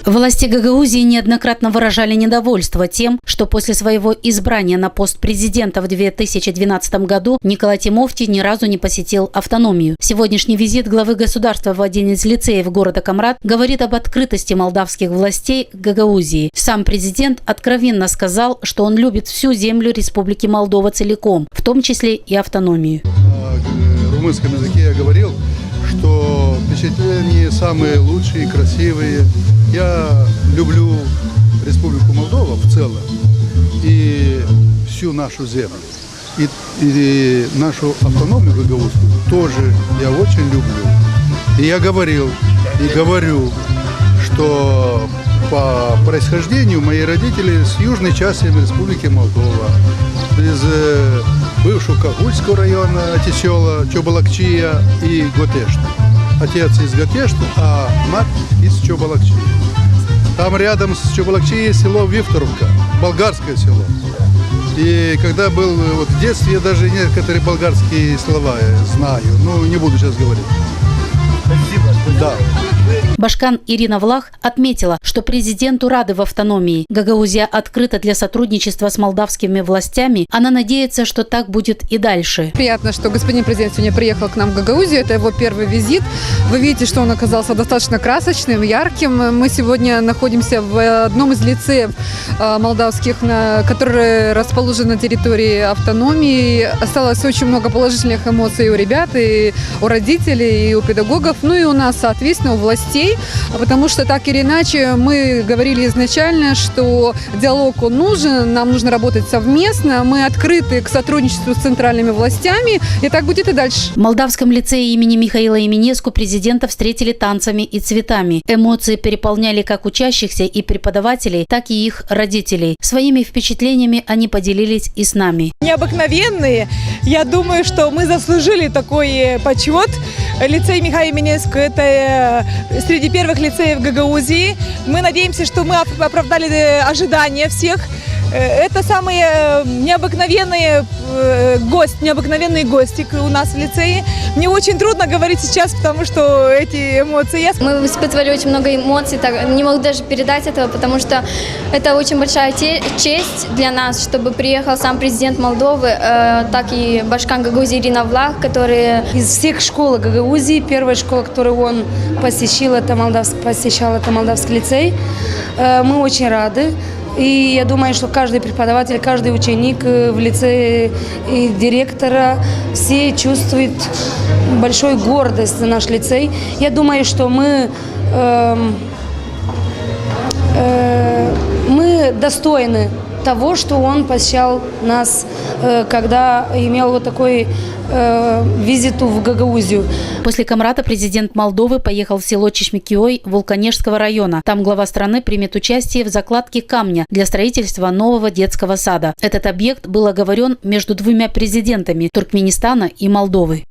Власти Гагаузии неоднократно выражали недовольство тем, что после своего избрания на пост президента в 2012 году Николай Тимофти ни разу не посетил автономию. Сегодняшний визит главы государства в один из лицеев города Камрад говорит об открытости молдавских властей к Гагаузии. Сам президент откровенно сказал, что он любит всю землю Республики Молдова целиком, в том числе и автономию. На румынском языке я говорил, что впечатления самые лучшие, красивые. Я люблю Республику Молдова в целом и всю нашу землю. И нашу автономию гагаузскую тоже я очень люблю. И я говорил и говорю, что по происхождению мои родители с южной части Республики Молдова, из бывшего Кагульского района, села Чобалакчия и Готешта. Отец из Готешта, а мать из Чобалакчии. Там рядом с Чобалакчией село Викторовка, болгарское село. И когда был в детстве, я даже некоторые болгарские слова знаю, но не буду сейчас говорить. Спасибо. Да. Башкан Ирина Влах отметила, что президенту рады в автономии. Гагаузия открыта для сотрудничества с молдавскими властями. Она надеется, что так будет и дальше. Приятно, что господин президент сегодня приехал к нам в Гагаузию. Это его первый визит. Вы видите, что он оказался достаточно красочным, ярким. Мы сегодня находимся в одном из лицеев молдавских, которые расположены на территории автономии. Осталось очень много положительных эмоций у ребят, и у родителей, и у педагогов, ну и у нас, соответственно, у властей. Потому что так или иначе мы говорили изначально, что диалог он нужен, нам нужно работать совместно, мы открыты к сотрудничеству с центральными властями, и так будет и дальше. В Молдавском лицее имени Михаила Именеску президента встретили танцами и цветами. Эмоции переполняли как учащихся и преподавателей, так и их родителей. Своими впечатлениями они поделились и с нами. Необыкновенные. Я думаю, что мы заслужили такой почет. Лицей Михаила Именеску – это среди первых лицеев Гагаузии. Мы надеемся, что мы оправдали ожидания всех. Это самые необыкновенные гости у нас в лицее. Мне очень трудно говорить сейчас, потому что эти эмоции... Мы испытывали очень много эмоций, не могу даже передать этого, потому что это очень большая честь для нас, чтобы приехал сам президент Молдовы, так и Башкан Гагаузии Ирина Влах, который из всех школ Гагаузии, первая школа, которую он посещал, это Молдавский лицей. Мы очень рады. И я думаю, что каждый преподаватель, каждый ученик в лицее и директора, все чувствуют большую гордость за наш лицей. Я думаю, что мы достойны того, что он посещал нас, когда имел вот такой визит в Гагаузию. После Камрада президент Молдовы поехал в село Чешмекиой Вулканежского района. Там глава страны примет участие в закладке камня для строительства нового детского сада. Этот объект был оговорен между двумя президентами Туркменистана и Молдовы.